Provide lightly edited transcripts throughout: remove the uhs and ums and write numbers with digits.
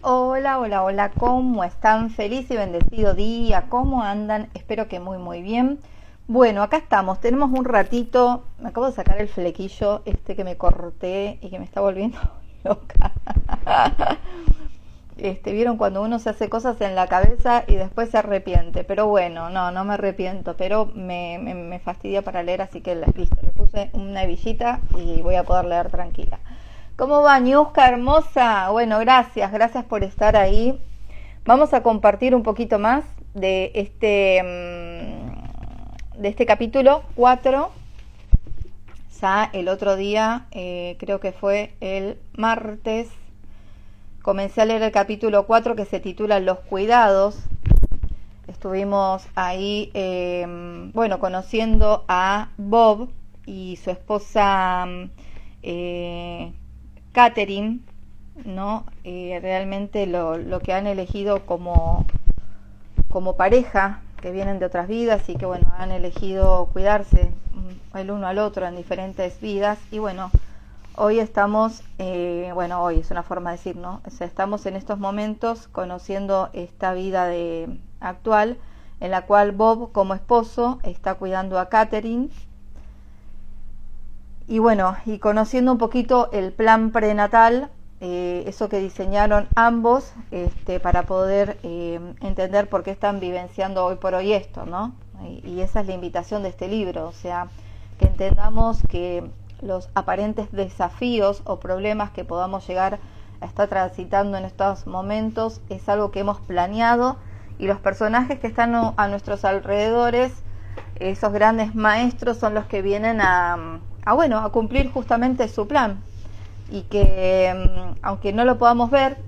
Hola, hola, hola, ¿cómo están? Feliz y bendecido día, ¿cómo andan? Espero que muy, muy bien. Bueno, acá estamos, tenemos un ratito, me acabo de sacar el flequillo que me corté y que me está volviendo loca. Vieron cuando uno se hace cosas en la cabeza y después se arrepiente, pero bueno, no me arrepiento, pero me fastidia para leer, así que listo, le puse una hebillita y voy a poder leer tranquila. ¿Cómo va, Ñusca hermosa? Bueno, gracias por estar ahí. Vamos a compartir un poquito más de este capítulo 4. Ya el otro día, creo que fue el martes, comencé a leer el capítulo 4 que se titula Los cuidados. Estuvimos ahí, conociendo a Bob y su esposa Catherine, ¿no? Realmente lo que han elegido como pareja, que vienen de otras vidas y que, bueno, han elegido cuidarse el uno al otro en diferentes vidas. Y bueno, hoy estamos, hoy es una forma de decir, ¿no? O sea, estamos en estos momentos conociendo esta vida actual, en la cual Bob, como esposo, está cuidando a Catherine. Y bueno, y conociendo un poquito el plan prenatal, eso que diseñaron ambos, para poder entender por qué están vivenciando hoy por hoy esto, ¿no? Y esa es la invitación de este libro, o sea, que entendamos que los aparentes desafíos o problemas que podamos llegar a estar transitando en estos momentos es algo que hemos planeado, y los personajes que están a nuestros alrededores, esos grandes maestros, son los que vienen a cumplir justamente su plan, y que aunque no lo podamos ver,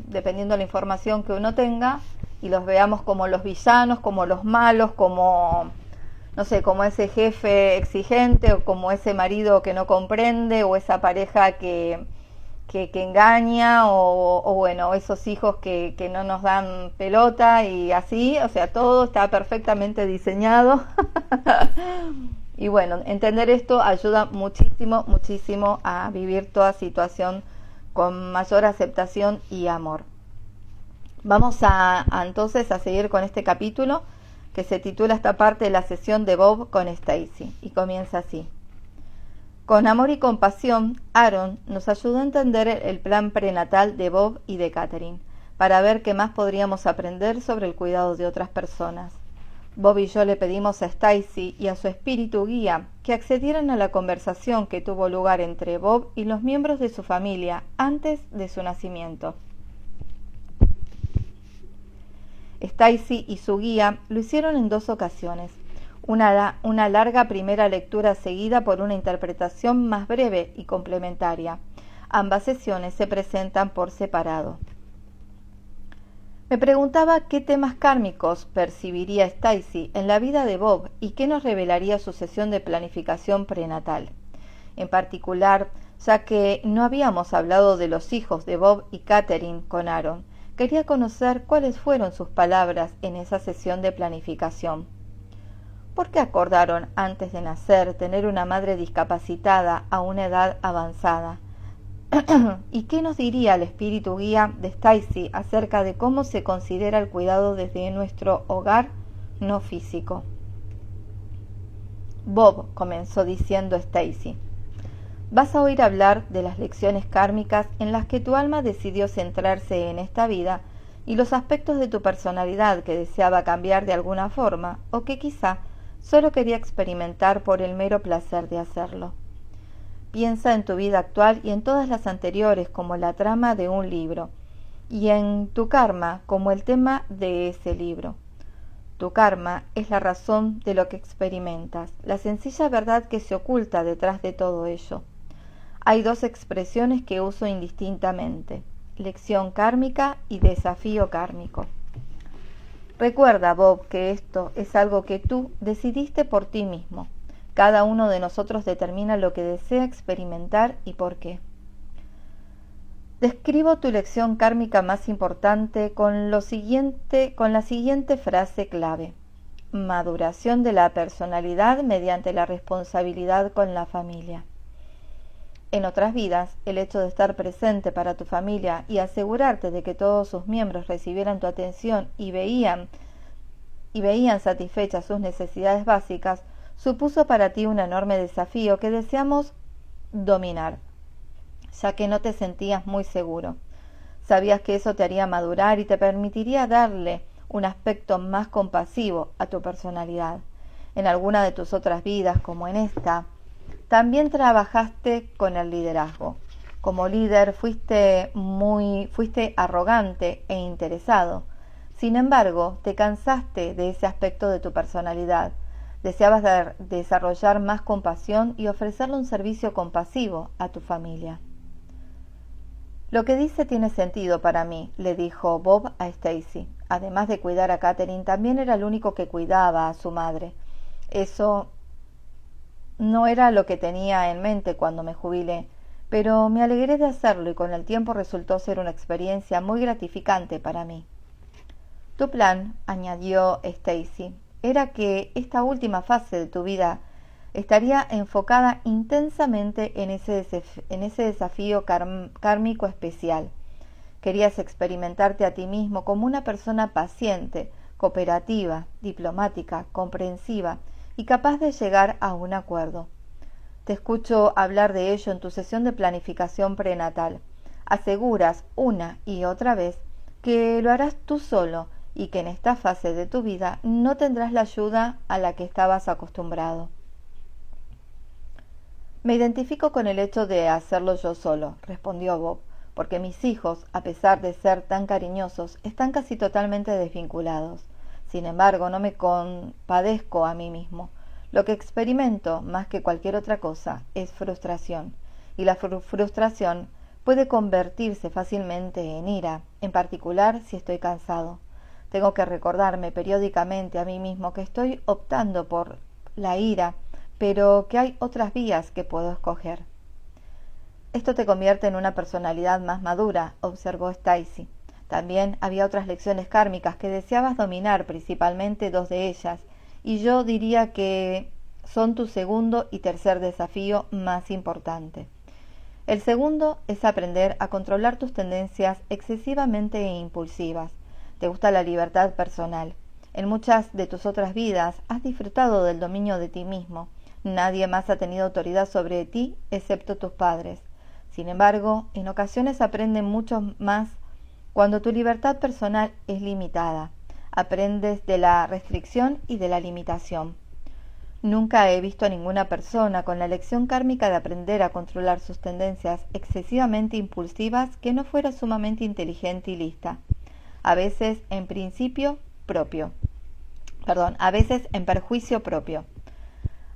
dependiendo de la información que uno tenga, y los veamos como los villanos, como los malos, como, no sé, como ese jefe exigente, o como ese marido que no comprende, o esa pareja que engaña, o bueno, esos hijos que no nos dan pelota, y así, o sea, todo está perfectamente diseñado. Y bueno, entender esto ayuda muchísimo, muchísimo a vivir toda situación con mayor aceptación y amor. Vamos entonces a seguir con este capítulo, que se titula esta parte de la sesión de Bob con Stacy, y comienza así. Con amor y compasión, Aaron nos ayudó a entender el plan prenatal de Bob y de Catherine, para ver qué más podríamos aprender sobre el cuidado de otras personas. Bob y yo le pedimos a Stacy y a su espíritu guía que accedieran a la conversación que tuvo lugar entre Bob y los miembros de su familia antes de su nacimiento. Stacy y su guía lo hicieron en 2 ocasiones. Una larga primera lectura seguida por una interpretación más breve y complementaria. Ambas sesiones se presentan por separado. Me preguntaba qué temas kármicos percibiría Stacy en la vida de Bob y qué nos revelaría su sesión de planificación prenatal. En particular, ya que no habíamos hablado de los hijos de Bob y Catherine con Aaron, quería conocer cuáles fueron sus palabras en esa sesión de planificación. ¿Por qué acordaron antes de nacer tener una madre discapacitada a una edad avanzada? ¿Y qué nos diría el espíritu guía de Stacy acerca de cómo se considera el cuidado desde nuestro hogar no físico? Bob, comenzó diciendo Stacy, vas a oír hablar de las lecciones kármicas en las que tu alma decidió centrarse en esta vida, y los aspectos de tu personalidad que deseaba cambiar de alguna forma, o que quizá solo quería experimentar por el mero placer de hacerlo. Piensa en tu vida actual y en todas las anteriores como la trama de un libro, y en tu karma como el tema de ese libro. Tu karma es la razón de lo que experimentas, la sencilla verdad que se oculta detrás de todo ello. Hay 2 expresiones que uso indistintamente: lección kármica y desafío kármico. Recuerda, Bob, que esto es algo que tú decidiste por ti mismo. Cada uno de nosotros determina lo que desea experimentar y por qué. Describo tu lección kármica más importante con la siguiente frase clave: maduración de la personalidad mediante la responsabilidad con la familia. En otras vidas, el hecho de estar presente para tu familia y asegurarte de que todos sus miembros recibieran tu atención y veían satisfechas sus necesidades básicas, supuso para ti un enorme desafío que deseamos dominar, ya que no te sentías muy seguro. Sabías que eso te haría madurar y te permitiría darle un aspecto más compasivo a tu personalidad. En alguna de tus otras vidas, como en esta, también trabajaste con el liderazgo. Como líder fuiste arrogante e interesado. Sin embargo, te cansaste de ese aspecto de tu personalidad. Deseabas desarrollar más compasión y ofrecerle un servicio compasivo a tu familia. Lo que dice tiene sentido para mí, le dijo Bob a Stacy. Además de cuidar a Catherine, también era el único que cuidaba a su madre. Eso no era lo que tenía en mente cuando me jubilé, pero me alegré de hacerlo y con el tiempo resultó ser una experiencia muy gratificante para mí. Tu plan, añadió Stacy, era que esta última fase de tu vida estaría enfocada intensamente en ese desafío kármico especial. Querías experimentarte a ti mismo como una persona paciente, cooperativa, diplomática, comprensiva y capaz de llegar a un acuerdo. Te escucho hablar de ello en tu sesión de planificación prenatal. Aseguras una y otra vez que lo harás tú solo y que en esta fase de tu vida no tendrás la ayuda a la que estabas acostumbrado. Me identifico con el hecho de hacerlo yo solo, respondió Bob, porque mis hijos, a pesar de ser tan cariñosos, están casi totalmente desvinculados. Sin embargo, no me compadezco a mí mismo. Lo que experimento, más que cualquier otra cosa, es frustración. Y la frustración puede convertirse fácilmente en ira, en particular si estoy cansado. Tengo que recordarme periódicamente a mí mismo que estoy optando por la ira, pero que hay otras vías que puedo escoger. Esto te convierte en una personalidad más madura, observó Stacy. También había otras lecciones kármicas que deseabas dominar, principalmente dos de ellas, y yo diría que son tu segundo y tercer desafío más importante. El segundo es aprender a controlar tus tendencias excesivamente impulsivas. Te gusta la libertad personal. En muchas de tus otras vidas has disfrutado del dominio de ti mismo. Nadie más ha tenido autoridad sobre ti excepto tus padres. Sin embargo, en ocasiones aprendes mucho más cuando tu libertad personal es limitada. Aprendes de la restricción y de la limitación. Nunca he visto a ninguna persona con la lección kármica de aprender a controlar sus tendencias excesivamente impulsivas que no fuera sumamente inteligente y lista. A veces en perjuicio propio.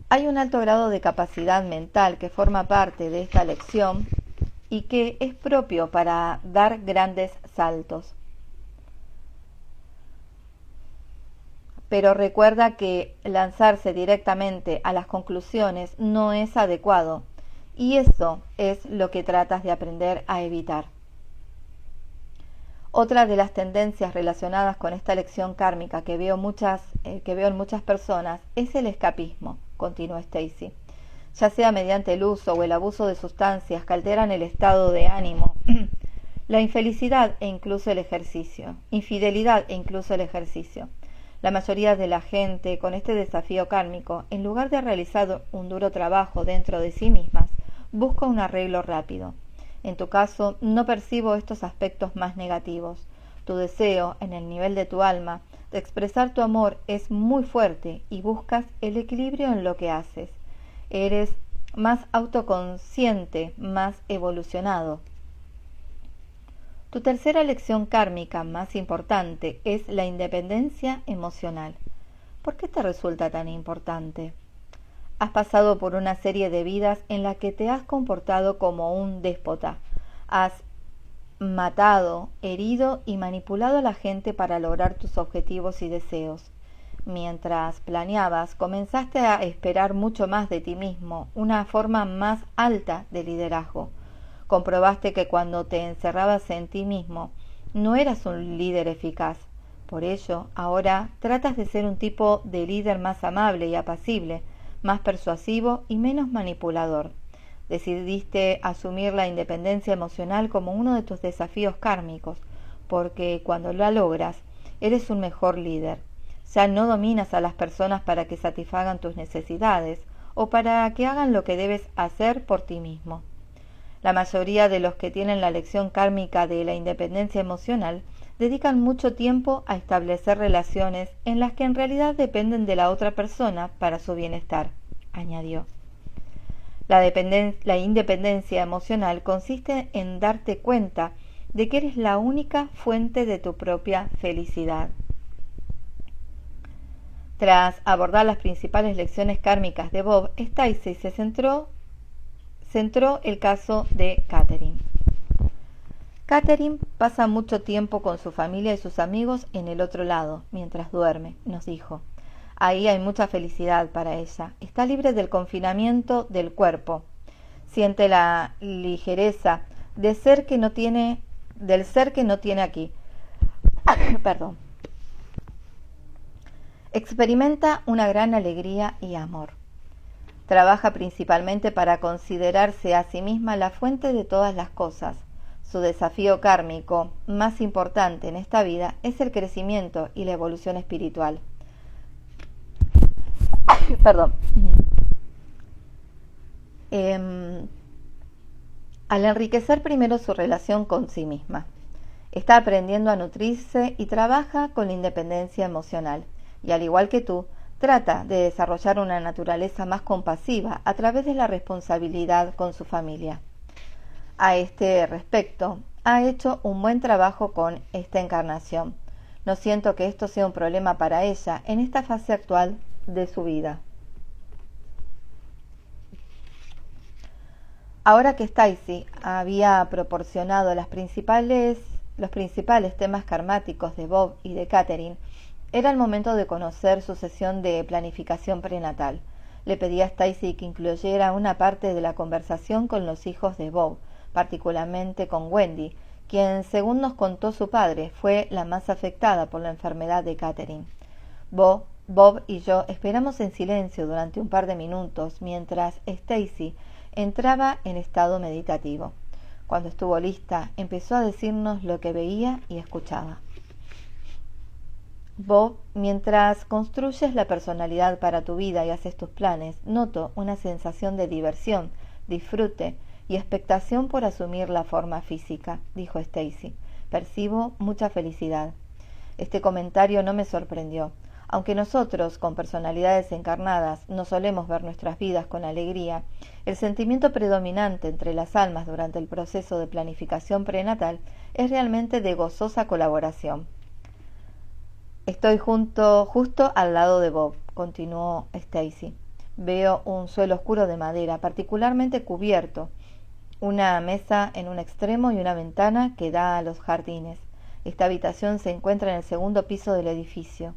Hay un alto grado de capacidad mental que forma parte de esta lección y que es propio para dar grandes saltos. Pero recuerda que lanzarse directamente a las conclusiones no es adecuado, y eso es lo que tratas de aprender a evitar. Otra de las tendencias relacionadas con esta lección kármica que veo en muchas personas es el escapismo, continuó Stacy, ya sea mediante el uso o el abuso de sustancias que alteran el estado de ánimo, la infidelidad e incluso el ejercicio. La mayoría de la gente con este desafío kármico, en lugar de realizar un duro trabajo dentro de sí mismas, busca un arreglo rápido. En tu caso, no percibo estos aspectos más negativos. Tu deseo, en el nivel de tu alma, de expresar tu amor es muy fuerte y buscas el equilibrio en lo que haces. Eres más autoconsciente, más evolucionado. Tu tercera lección kármica más importante es la independencia emocional. ¿Por qué te resulta tan importante? Has pasado por una serie de vidas en las que te has comportado como un déspota. Has matado, herido y manipulado a la gente para lograr tus objetivos y deseos. Mientras planeabas, comenzaste a esperar mucho más de ti mismo, una forma más alta de liderazgo. Comprobaste que cuando te encerrabas en ti mismo, no eras un líder eficaz. Por ello, ahora tratas de ser un tipo de líder más amable y apacible, más persuasivo y menos manipulador. Decidiste asumir la independencia emocional como uno de tus desafíos kármicos, porque cuando la logras, eres un mejor líder. Ya no dominas a las personas para que satisfagan tus necesidades o para que hagan lo que debes hacer por ti mismo. La mayoría de los que tienen la lección kármica de la independencia emocional dedican mucho tiempo a establecer relaciones en las que en realidad dependen de la otra persona para su bienestar, añadió. La independencia emocional consiste en darte cuenta de que eres la única fuente de tu propia felicidad. Tras abordar las principales lecciones kármicas de Bob, Stacy se centró el caso de Catherine. Catherine pasa mucho tiempo con su familia y sus amigos en el otro lado, mientras duerme, nos dijo. Ahí hay mucha felicidad para ella. Está libre del confinamiento del cuerpo. Siente la ligereza del ser que no tiene aquí. Perdón. Experimenta una gran alegría y amor. Trabaja principalmente para considerarse a sí misma la fuente de todas las cosas. Su desafío kármico más importante en esta vida es el crecimiento y la evolución espiritual. Perdón. Al enriquecer primero su relación con sí misma, está aprendiendo a nutrirse y trabaja con la independencia emocional. Y al igual que tú, trata de desarrollar una naturaleza más compasiva a través de la responsabilidad con su familia. A este respecto, ha hecho un buen trabajo con esta encarnación. No siento que esto sea un problema para ella en esta fase actual de su vida. Ahora que Stacy había proporcionado los principales temas karmáticos de Bob y de Catherine, era el momento de conocer su sesión de planificación prenatal. Le pedí a Stacy que incluyera una parte de la conversación con los hijos de Bob, particularmente con Wendy, quien, según nos contó su padre, fue la más afectada por la enfermedad de Catherine. Bob y yo esperamos en silencio durante un par de minutos mientras Stacy entraba en estado meditativo. Cuando estuvo lista, empezó a decirnos lo que veía y escuchaba. Bob, mientras construyes la personalidad para tu vida y haces tus planes, noto una sensación de diversión, disfrute y expectación por asumir la forma física, dijo Stacy. Percibo mucha felicidad. Este comentario no me sorprendió. Aunque nosotros, con personalidades encarnadas, no solemos ver nuestras vidas con alegría, el sentimiento predominante entre las almas durante el proceso de planificación prenatal es realmente de gozosa colaboración. Estoy justo al lado de Bob, continuó Stacy. Veo un suelo oscuro de madera, particularmente cubierto, una mesa en un extremo y una ventana que da a los jardines. Esta habitación se encuentra en el segundo piso del edificio.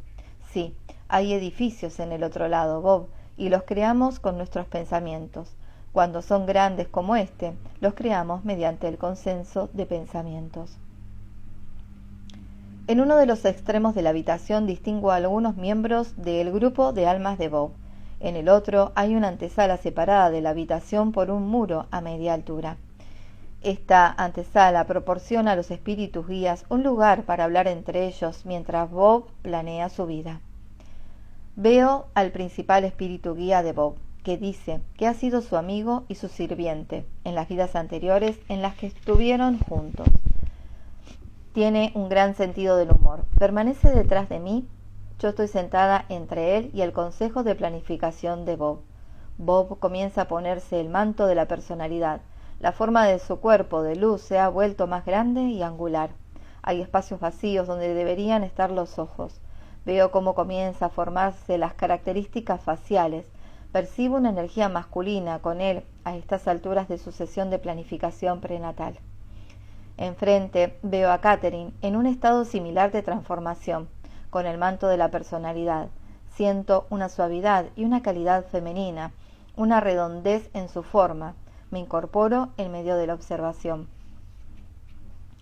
Sí, hay edificios en el otro lado, Bob, y los creamos con nuestros pensamientos. Cuando son grandes como este, los creamos mediante el consenso de pensamientos. En uno de los extremos de la habitación distingo a algunos miembros del grupo de almas de Bob. En el otro hay una antesala separada de la habitación por un muro a media altura. Esta antesala proporciona a los espíritus guías un lugar para hablar entre ellos mientras Bob planea su vida. Veo al principal espíritu guía de Bob, que dice que ha sido su amigo y su sirviente en las vidas anteriores en las que estuvieron juntos. Tiene un gran sentido del humor. Permanece detrás de mí. Yo estoy sentada entre él y el consejo de planificación de Bob. Bob comienza a ponerse el manto de la personalidad. La forma de su cuerpo de luz se ha vuelto más grande y angular. Hay espacios vacíos donde deberían estar los ojos. Veo cómo comienza a formarse las características faciales. Percibo una energía masculina con él a estas alturas de su sesión de planificación prenatal. Enfrente veo a Catherine en un estado similar de transformación, con el manto de la personalidad. Siento una suavidad y una calidad femenina, una redondez en su forma. Me incorporo en medio de la observación.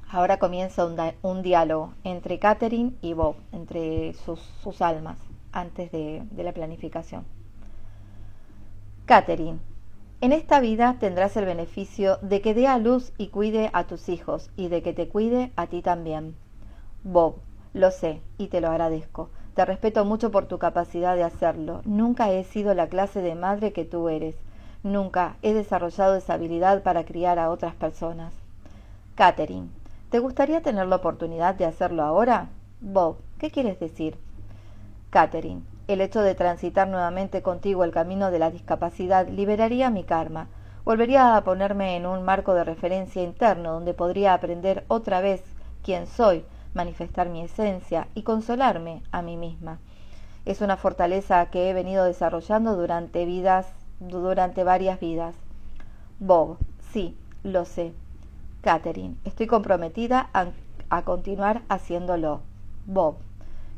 Ahora comienza un diálogo entre Catherine y Bob, entre sus almas, antes de la planificación. Catherine, En esta vida tendrás el beneficio de que dé a luz y cuide a tus hijos y de que te cuide a ti también. Bob, lo sé y te lo agradezco. Te respeto mucho por tu capacidad de hacerlo. Nunca he sido la clase de madre que tú eres. Nunca he desarrollado esa habilidad para criar a otras personas. Catherine, ¿te gustaría tener la oportunidad de hacerlo ahora? Bob, ¿qué quieres decir? Catherine, el hecho de transitar nuevamente contigo el camino de la discapacidad liberaría mi karma. Volvería a ponerme en un marco de referencia interno donde podría aprender otra vez quién soy, manifestar mi esencia y consolarme a mí misma. Es una fortaleza que he venido desarrollando durante varias vidas. Bob, sí, lo sé. Catherine, estoy comprometida a continuar haciéndolo. Bob,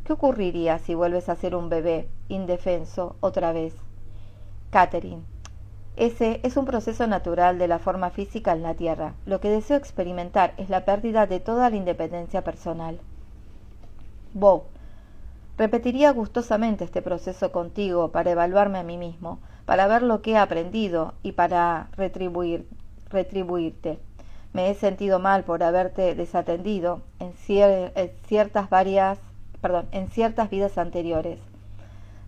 ¿qué ocurriría si vuelves a ser un bebé, indefenso, otra vez? Catherine, ese es un proceso natural de la forma física en la Tierra. Lo que deseo experimentar es la pérdida de toda la independencia personal. Bob, repetiría gustosamente este proceso contigo para evaluarme a mí mismo, para ver lo que he aprendido y para retribuirte. Me he sentido mal por haberte desatendido en ciertas vidas anteriores.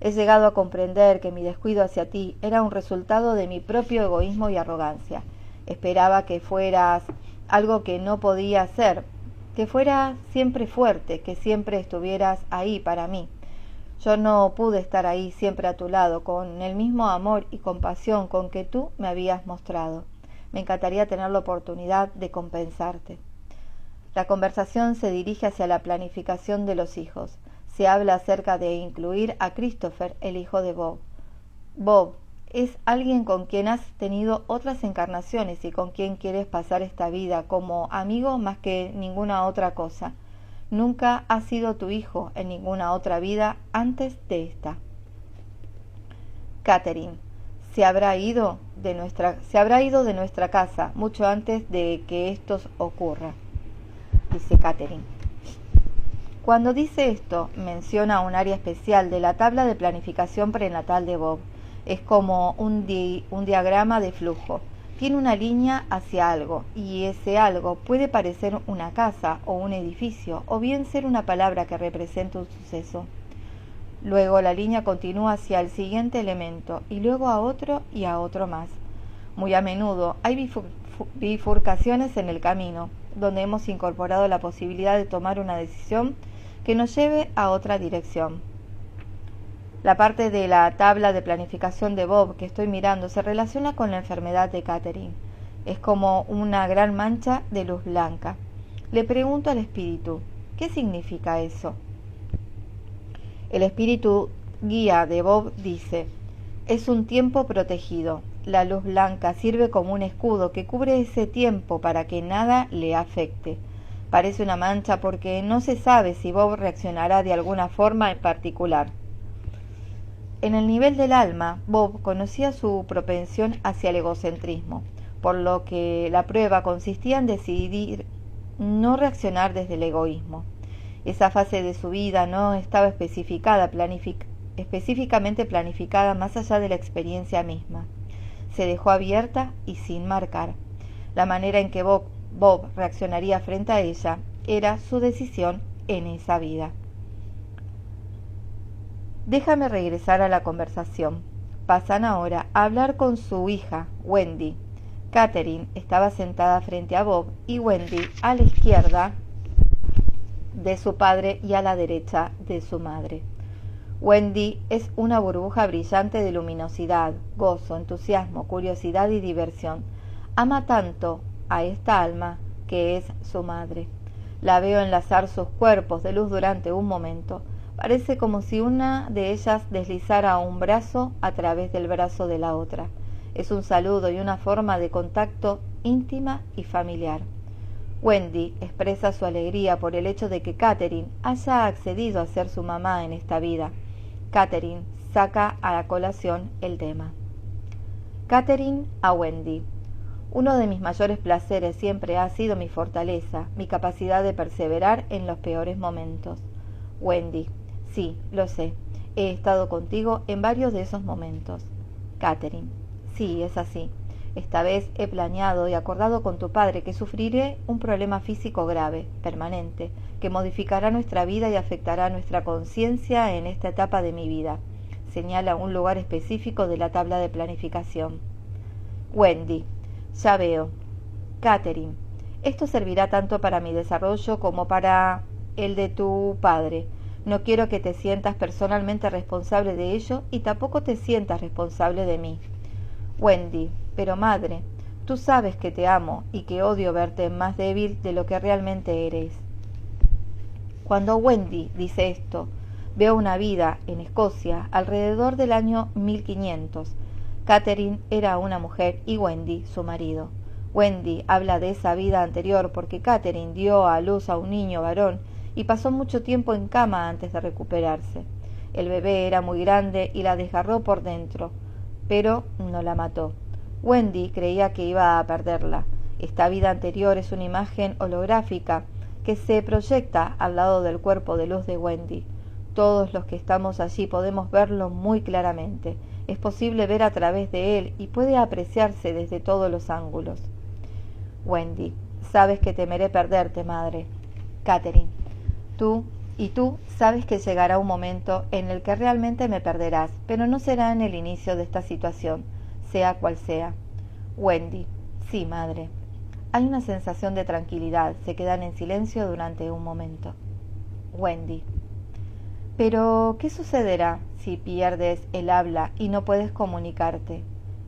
He llegado a comprender que mi descuido hacia ti era un resultado de mi propio egoísmo y arrogancia. Esperaba que fueras algo que no podía ser, que fueras siempre fuerte, que siempre estuvieras ahí para mí. Yo no pude estar ahí siempre a tu lado, con el mismo amor y compasión con que tú me habías mostrado. Me encantaría tener la oportunidad de compensarte. La conversación se dirige hacia la planificación de los hijos. Se habla acerca de incluir a Christopher, el hijo de Bob. Bob es alguien con quien has tenido otras encarnaciones y con quien quieres pasar esta vida como amigo más que ninguna otra cosa. Nunca ha sido tu hijo en ninguna otra vida antes de esta. Catherine, se habrá ido de nuestra casa mucho antes de que esto ocurra, dice Catherine. Cuando dice esto, menciona un área especial de la tabla de planificación prenatal de Bob. Es como un diagrama de flujo. Tiene una línea hacia algo, y ese algo puede parecer una casa o un edificio, o bien ser una palabra que representa un suceso. Luego la línea continúa hacia el siguiente elemento, y luego a otro y a otro más. Muy a menudo hay bifurcaciones en el camino, donde hemos incorporado la posibilidad de tomar una decisión que nos lleve a otra dirección. La parte de la tabla de planificación de Bob que estoy mirando se relaciona con la enfermedad de Catherine. Es como una gran mancha de luz blanca. Le pregunto al espíritu, ¿qué significa eso? El espíritu guía de Bob dice, es un tiempo protegido. La luz blanca sirve como un escudo que cubre ese tiempo para que nada le afecte. Parece una mancha porque no se sabe si Bob reaccionará de alguna forma en particular. En el nivel del alma, Bob conocía su propensión hacia el egocentrismo, por lo que la prueba consistía en decidir no reaccionar desde el egoísmo. Esa fase de su vida no estaba específicamente planificada más allá de la experiencia misma. Se dejó abierta y sin marcar. La manera en que Bob reaccionaría frente a ella era su decisión en esa vida. Déjame regresar a la conversación. Pasan ahora a hablar con su hija, Wendy. Catherine estaba sentada frente a Bob y Wendy a la izquierda de su padre y a la derecha de su madre. Wendy es una burbuja brillante de luminosidad, gozo, entusiasmo, curiosidad y diversión. Ama tanto a esta alma que es su madre. La veo enlazar sus cuerpos de luz durante un momento. Parece como si una de ellas deslizara un brazo a través del brazo de la otra. Es un saludo y una forma de contacto íntima y familiar. Wendy expresa su alegría por el hecho de que Catherine haya accedido a ser su mamá en esta vida. Catherine saca a la colación el tema. Catherine a Wendy. Uno de mis mayores placeres siempre ha sido mi fortaleza, mi capacidad de perseverar en los peores momentos. Wendy. Sí, lo sé. He estado contigo en varios de esos momentos. Catherine. Sí, es así. Esta vez he planeado y acordado con tu padre que sufriré un problema físico grave, permanente, que modificará nuestra vida y afectará nuestra conciencia en esta etapa de mi vida. Señala un lugar específico de la tabla de planificación. Wendy, ya veo. Catherine, esto servirá tanto para mi desarrollo como para el de tu padre. No quiero que te sientas personalmente responsable de ello y tampoco te sientas responsable de mí. Wendy, pero madre, tú sabes que te amo y que odio verte más débil de lo que realmente eres. Cuando Wendy dice esto, veo una vida en Escocia alrededor del año 1500. Catherine era una mujer y Wendy su marido. Wendy habla de esa vida anterior porque Catherine dio a luz a un niño varón y pasó mucho tiempo en cama antes de recuperarse. El bebé era muy grande y la desgarró por dentro, pero no la mató. Wendy creía que iba a perderla. Esta vida anterior es una imagen holográfica que se proyecta al lado del cuerpo de luz de Wendy. Todos los que estamos allí podemos verlo muy claramente. Es posible ver a través de él y puede apreciarse desde todos los ángulos. Wendy, sabes que temeré perderte, madre. Catherine, tú sabes que llegará un momento en el que realmente me perderás, pero no será en el inicio de esta situación, sea cual sea. Wendy, sí, madre. Hay una sensación de tranquilidad, se quedan en silencio durante un momento. Wendy, pero ¿qué sucederá si pierdes el habla y no puedes comunicarte?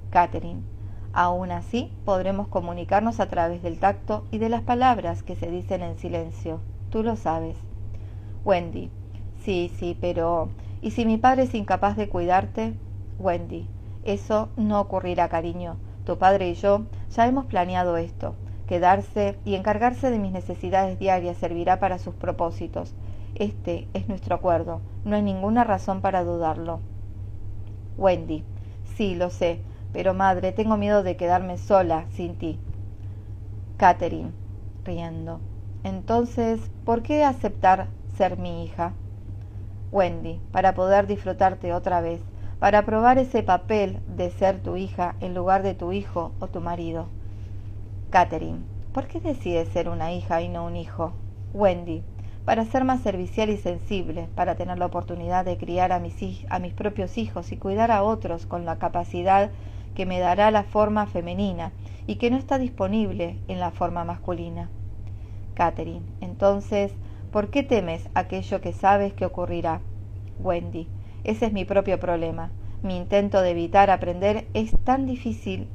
Catherine, aún así podremos comunicarnos a través del tacto y de las palabras que se dicen en silencio. Tú lo sabes. Wendy, sí, pero ¿y si mi padre es incapaz de cuidarte? Wendy, eso no ocurrirá, cariño. Tu padre y yo ya hemos planeado esto. Quedarse y encargarse de mis necesidades diarias servirá para sus propósitos. Este es nuestro acuerdo. No hay ninguna razón para dudarlo. Wendy, sí, lo sé, pero madre, tengo miedo de quedarme sola sin ti. Catherine, riendo. Entonces, ¿por qué aceptar ser mi hija? Wendy, para poder disfrutarte otra vez, para probar ese papel de ser tu hija en lugar de tu hijo o tu marido. Catherine, ¿por qué decides ser una hija y no un hijo? Wendy, para ser más servicial y sensible, para tener la oportunidad de criar a mis propios hijos y cuidar a otros con la capacidad que me dará la forma femenina y que no está disponible en la forma masculina. Catherine, entonces, ¿por qué temes aquello que sabes que ocurrirá? Wendy, ese es mi propio problema. Mi intento de evitar aprender esta tan difícil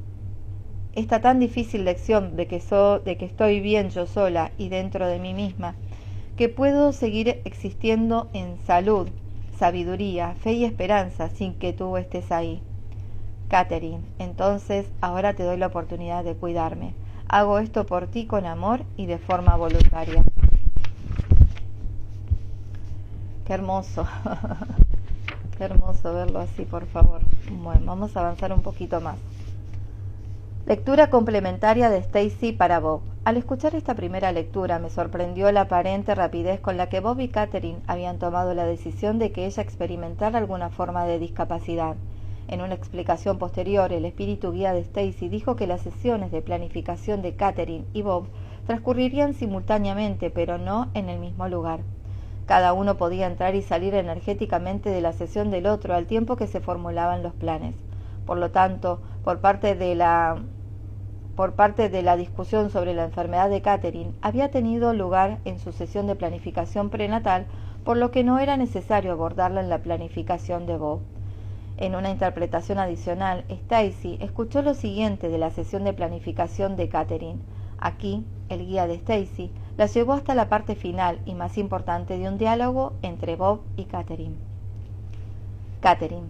lección de que estoy bien yo sola y dentro de mí misma, que puedo seguir existiendo en salud, sabiduría, fe y esperanza sin que tú estés ahí. Catherine, entonces ahora te doy la oportunidad de cuidarme. Hago esto por ti con amor y de forma voluntaria. Qué hermoso. Qué hermoso verlo así, por favor. Bueno, vamos a avanzar un poquito más. Lectura complementaria de Stacy para Bob. Al escuchar esta primera lectura me sorprendió la aparente rapidez con la que Bob y Catherine habían tomado la decisión de que ella experimentara alguna forma de discapacidad. En una explicación posterior, el espíritu guía de Stacy dijo que las sesiones de planificación de Catherine y Bob transcurrirían simultáneamente, pero no en el mismo lugar. Cada uno podía entrar y salir energéticamente de la sesión del otro al tiempo que se formulaban los planes. Por lo tanto, por parte de la discusión sobre la enfermedad de Catherine había tenido lugar en su sesión de planificación prenatal, por lo que no era necesario abordarla en la planificación de Bob. En una interpretación adicional, Stacy escuchó lo siguiente de la sesión de planificación de Catherine. Aquí, el guía de Stacy la llevó hasta la parte final y más importante de un diálogo entre Bob y Catherine. Catherine,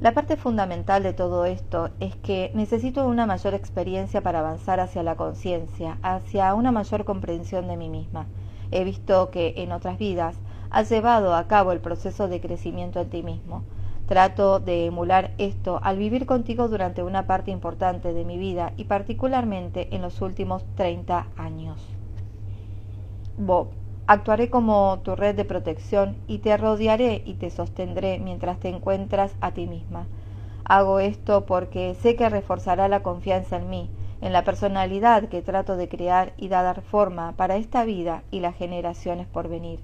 la parte fundamental de todo esto es que necesito una mayor experiencia para avanzar hacia la conciencia, hacia una mayor comprensión de mí misma. He visto que en otras vidas has llevado a cabo el proceso de crecimiento en ti mismo. Trato de emular esto al vivir contigo durante una parte importante de mi vida y particularmente en los últimos 30 años. Bob, actuaré como tu red de protección y te rodearé y te sostendré mientras te encuentras a ti misma. Hago esto porque sé que reforzará la confianza en mí, en la personalidad que trato de crear y dar forma para esta vida y las generaciones por venir.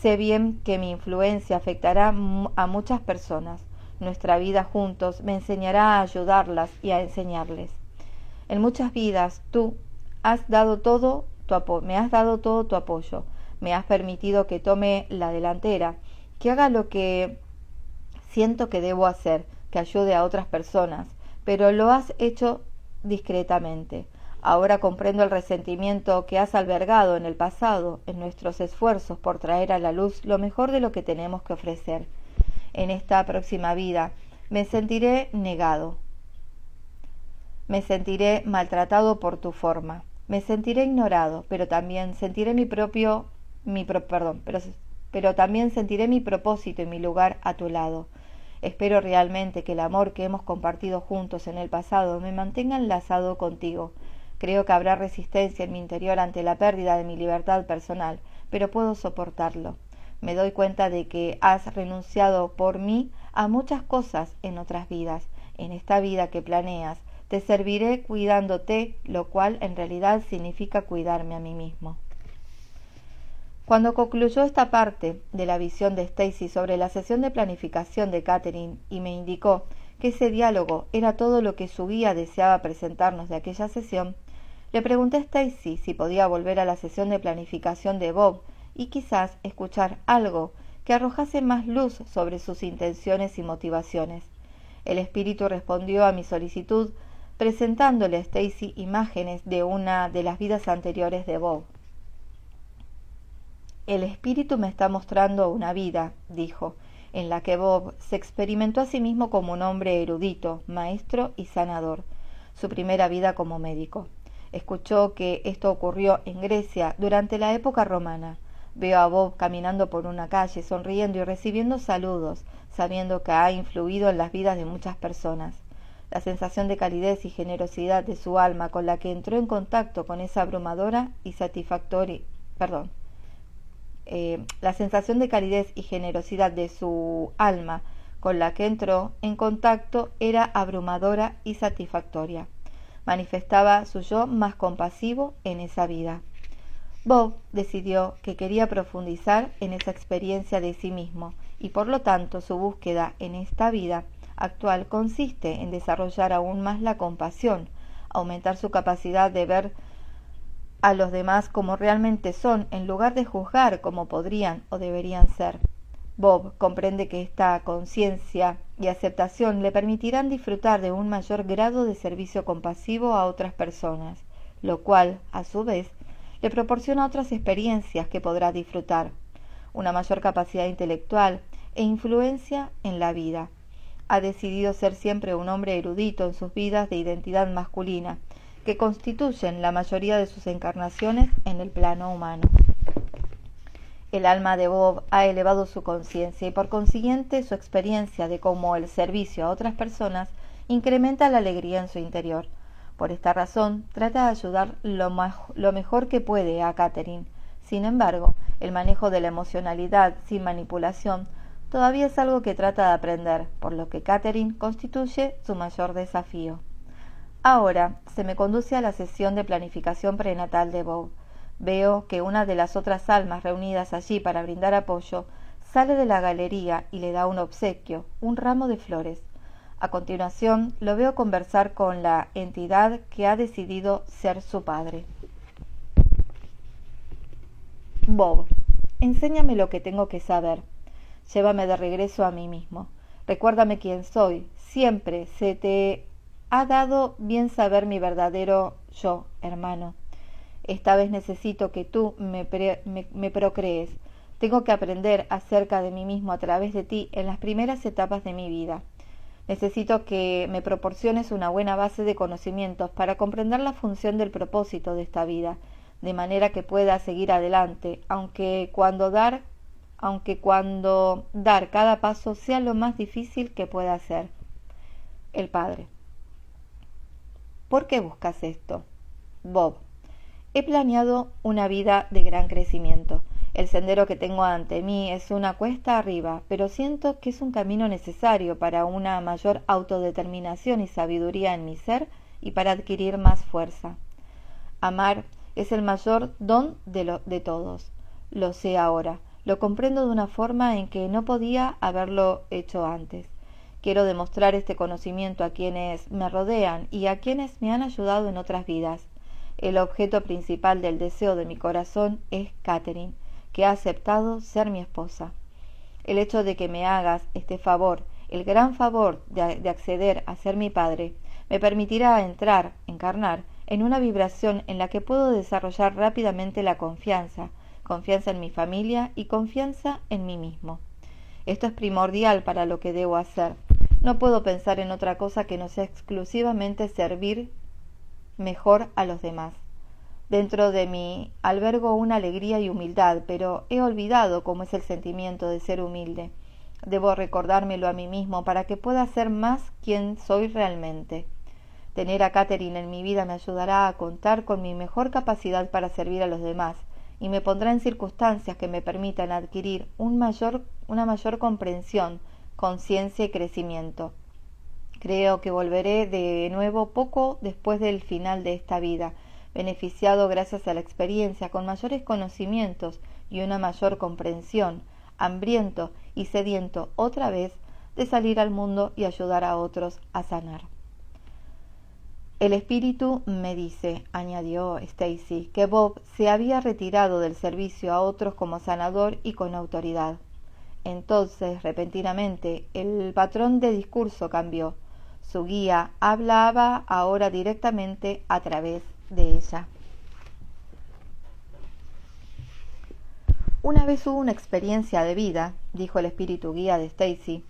Sé bien que mi influencia afectará a muchas personas. Nuestra vida juntos me enseñará a ayudarlas y a enseñarles. En muchas vidas tú has dado todo me has dado todo tu apoyo, me has permitido que tome la delantera, que haga lo que siento que debo hacer, que ayude a otras personas, pero lo has hecho discretamente. Ahora comprendo el resentimiento que has albergado en el pasado, en nuestros esfuerzos por traer a la luz lo mejor de lo que tenemos que ofrecer. En esta próxima vida me sentiré negado, me sentiré maltratado por tu forma, me sentiré ignorado, pero también sentiré pero también sentiré mi propósito y mi lugar a tu lado. Espero realmente que el amor que hemos compartido juntos en el pasado me mantenga enlazado contigo. Creo que habrá resistencia en mi interior ante la pérdida de mi libertad personal, pero puedo soportarlo. Me doy cuenta de que has renunciado por mí a muchas cosas en otras vidas. En esta vida que planeas, te serviré cuidándote, lo cual en realidad significa cuidarme a mí mismo. Cuando concluyó esta parte de la visión de Stacy sobre la sesión de planificación de Catherine y me indicó que ese diálogo era todo lo que su guía deseaba presentarnos de aquella sesión, le pregunté a Stacy si podía volver a la sesión de planificación de Bob y quizás escuchar algo que arrojase más luz sobre sus intenciones y motivaciones. El espíritu respondió a mi solicitud presentándole a Stacy imágenes de una de las vidas anteriores de Bob. El espíritu me está mostrando una vida, dijo, en la que Bob se experimentó a sí mismo como un hombre erudito, maestro y sanador, su primera vida como médico. Escuchó que esto ocurrió en Grecia durante la época romana. Veo a Bob caminando por una calle, sonriendo y recibiendo saludos, sabiendo que ha influido en las vidas de muchas personas. La sensación de calidez y generosidad de su alma con la que entró en contacto con esa abrumadora y la sensación de calidez y generosidad de su alma con la que entró en contacto era abrumadora y satisfactoria. Manifestaba su yo más compasivo en esa vida. Bob decidió que quería profundizar en esa experiencia de sí mismo y por lo tanto su búsqueda en esta vida actual consiste en desarrollar aún más la compasión, aumentar su capacidad de ver a los demás como realmente son, en lugar de juzgar como podrían o deberían ser. Bob comprende que esta conciencia y aceptación le permitirán disfrutar de un mayor grado de servicio compasivo a otras personas, lo cual, a su vez, le proporciona otras experiencias que podrá disfrutar, una mayor capacidad intelectual e influencia en la vida. Ha decidido ser siempre un hombre erudito en sus vidas de identidad masculina, que constituyen la mayoría de sus encarnaciones en el plano humano. El alma de Bob ha elevado su conciencia y por consiguiente su experiencia de cómo el servicio a otras personas incrementa la alegría en su interior. Por esta razón, trata de ayudar lo mejor que puede a Catherine. Sin embargo, el manejo de la emocionalidad sin manipulación todavía es algo que trata de aprender, por lo que Catherine constituye su mayor desafío. Ahora se me conduce a la sesión de planificación prenatal de Bob. Veo que una de las otras almas reunidas allí para brindar apoyo sale de la galería y le da un obsequio, un ramo de flores. A continuación lo veo conversar con la entidad que ha decidido ser su padre. Bob, enséñame lo que tengo que saber. Llévame de regreso a mí mismo. Recuérdame quién soy. Siempre se te ha dado bien saber mi verdadero yo, hermano. Esta vez necesito que tú me procrees. Tengo que aprender acerca de mí mismo a través de ti en las primeras etapas de mi vida. Necesito que me proporciones una buena base de conocimientos para comprender la función del propósito de esta vida, de manera que pueda seguir adelante, aunque cuando dar cada paso sea lo más difícil que pueda hacer. El padre. ¿Por qué buscas esto? Bob. He planeado una vida de gran crecimiento. El sendero que tengo ante mí es una cuesta arriba, pero siento que es un camino necesario para una mayor autodeterminación y sabiduría en mi ser y para adquirir más fuerza. Amar es el mayor don de todos. Lo sé ahora. Lo comprendo de una forma en que no podía haberlo hecho antes. Quiero demostrar este conocimiento a quienes me rodean y a quienes me han ayudado en otras vidas. El objeto principal del deseo de mi corazón es Catherine, que ha aceptado ser mi esposa. El hecho de que me hagas este favor, el gran favor de acceder a ser mi padre, me permitirá encarnar, en una vibración en la que puedo desarrollar rápidamente la confianza en mi familia y confianza en mí mismo. Esto es primordial para lo que debo hacer. No puedo pensar en otra cosa que no sea exclusivamente servir mejor a los demás. Dentro de mí albergo una alegría y humildad, pero he olvidado cómo es el sentimiento de ser humilde. Debo recordármelo a mí mismo para que pueda ser más quien soy realmente. Tener a Catherine en mi vida me ayudará a contar con mi mejor capacidad para servir a los demás y me pondrá en circunstancias que me permitan adquirir una mayor comprensión, conciencia y crecimiento. Creo que volveré de nuevo poco después del final de esta vida, beneficiado gracias a la experiencia, con mayores conocimientos y una mayor comprensión, hambriento y sediento otra vez de salir al mundo y ayudar a otros a sanar. El espíritu me dice, añadió Stacy, que Bob se había retirado del servicio a otros como sanador y con autoridad. Entonces, repentinamente, el patrón de discurso cambió. Su guía hablaba ahora directamente a través de ella. Una vez hubo una experiencia de vida, dijo el espíritu guía de Stacy,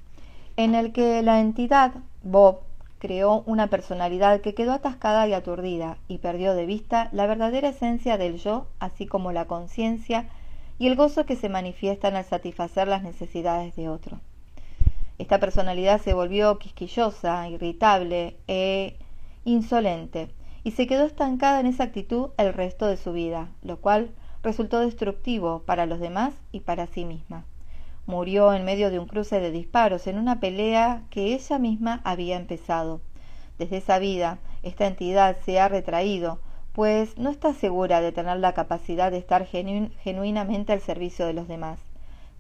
en el que la entidad, Bob, creó una personalidad que quedó atascada y aturdida y perdió de vista la verdadera esencia del yo, así como la conciencia y el gozo que se manifiestan al satisfacer las necesidades de otro. Esta personalidad se volvió quisquillosa, irritable e insolente y se quedó estancada en esa actitud el resto de su vida, lo cual resultó destructivo para los demás y para sí misma. Murió en medio de un cruce de disparos en una pelea que ella misma había empezado. Desde esa vida, esta entidad se ha retraído, pues no está segura de tener la capacidad de estar genuinamente al servicio de los demás.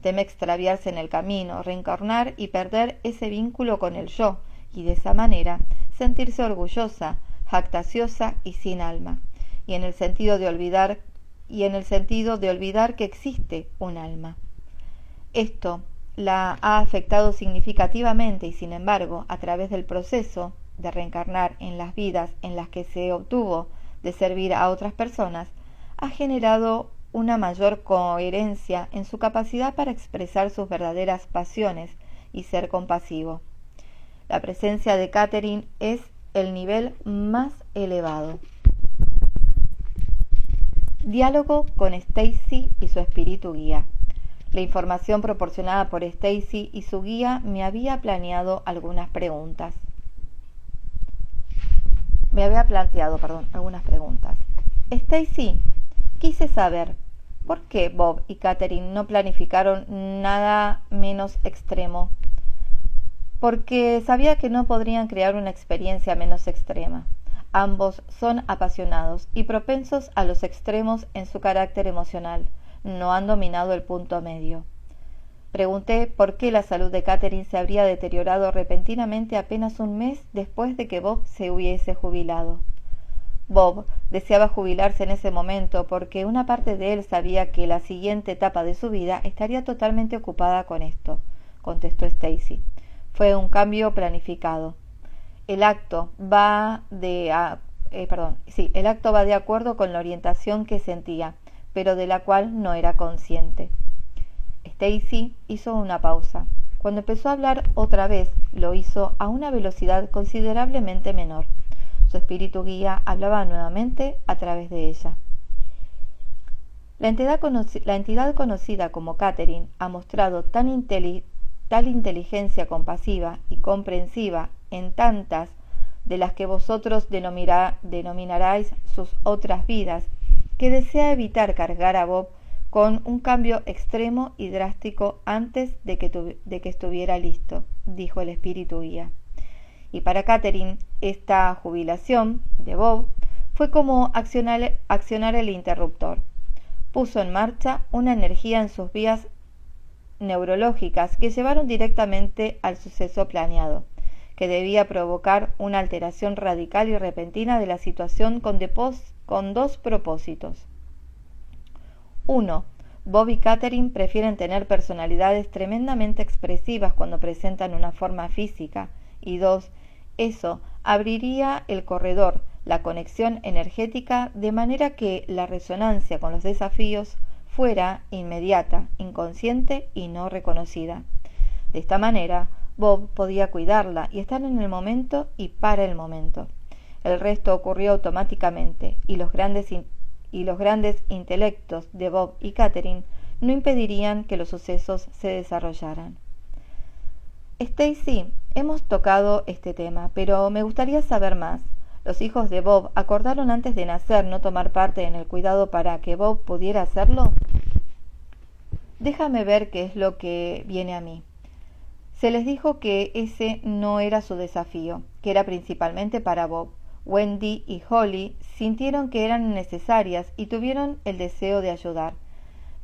Teme extraviarse en el camino, reencarnar y perder ese vínculo con el yo, y de esa manera sentirse orgullosa, jactanciosa y sin alma, y en el sentido de olvidar que existe un alma. Esto la ha afectado significativamente y, sin embargo, a través del proceso de reencarnar en las vidas en las que se obtuvo de servir a otras personas, ha generado una mayor coherencia en su capacidad para expresar sus verdaderas pasiones y ser compasivo. La presencia de Catherine es el nivel más elevado. Diálogo con Stacy y su espíritu guía. La información proporcionada por Stacy y su guía me había planteado algunas preguntas. Stacy, quise saber por qué Bob y Catherine no planificaron nada menos extremo. Porque sabía que no podrían crear una experiencia menos extrema. Ambos son apasionados y propensos a los extremos en su carácter emocional. No han dominado el punto medio. Pregunté por qué la salud de Catherine se habría deteriorado repentinamente apenas un mes después de que Bob se hubiese jubilado. Bob deseaba jubilarse en ese momento porque una parte de él sabía que la siguiente etapa de su vida estaría totalmente ocupada con esto, contestó Stacy. Fue un cambio planificado. El acto va de acuerdo con la orientación que sentía, pero de la cual no era consciente. Stacy hizo una pausa. Cuando empezó a hablar otra vez, lo hizo a una velocidad considerablemente menor. Su espíritu guía hablaba nuevamente a través de ella. La entidad conocida como Catherine ha mostrado tal inteligencia compasiva y comprensiva en tantas de las que vosotros denominaráis sus otras vidas, que desea evitar cargar a Bob con un cambio extremo y drástico antes de que estuviera listo, dijo el espíritu guía. Y para Catherine, esta jubilación de Bob fue como accionar el interruptor. Puso en marcha una energía en sus vías neurológicas que llevaron directamente al suceso planeado, que debía provocar una alteración radical y repentina de la situación con dos propósitos. 1. Bob y Catherine prefieren tener personalidades tremendamente expresivas cuando presentan una forma física. Y 2. Eso abriría el corredor, la conexión energética, de manera que la resonancia con los desafíos fuera inmediata, inconsciente y no reconocida. De esta manera, Bob podía cuidarla y estar en el momento y para el momento. El resto ocurrió automáticamente, y los grandes intelectos de Bob y Catherine no impedirían que los sucesos se desarrollaran. Stacy, hemos tocado este tema, pero me gustaría saber más. Los hijos de Bob acordaron antes de nacer no tomar parte en el cuidado para que Bob pudiera hacerlo. Déjame ver qué es lo que viene a mí. Se les dijo que ese no era su desafío, que era principalmente para Bob. Wendy y Holly sintieron que eran necesarias y tuvieron el deseo de ayudar.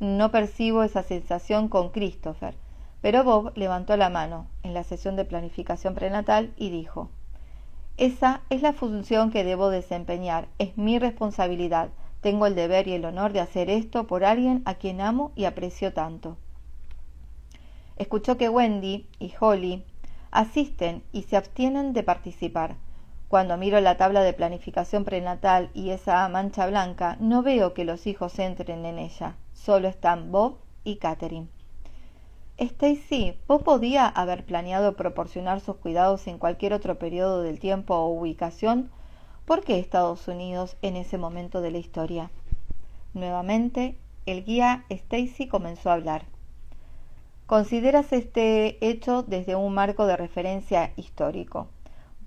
No percibo esa sensación con Christopher, pero Bob levantó la mano en la sesión de planificación prenatal y dijo: esa es la función que debo desempeñar, es mi responsabilidad. Tengo el deber y el honor de hacer esto por alguien a quien amo y aprecio tanto. Escuchó que Wendy y Holly asisten y se abstienen de participar. Cuando miro la tabla de planificación prenatal y esa mancha blanca, no veo que los hijos entren en ella. Solo están Bob y Catherine. Stacy, Bob podía haber planeado proporcionar sus cuidados en cualquier otro periodo del tiempo o ubicación. ¿Por qué Estados Unidos en ese momento de la historia? Nuevamente, el guía Stacy comenzó a hablar. Consideras este hecho desde un marco de referencia histórico.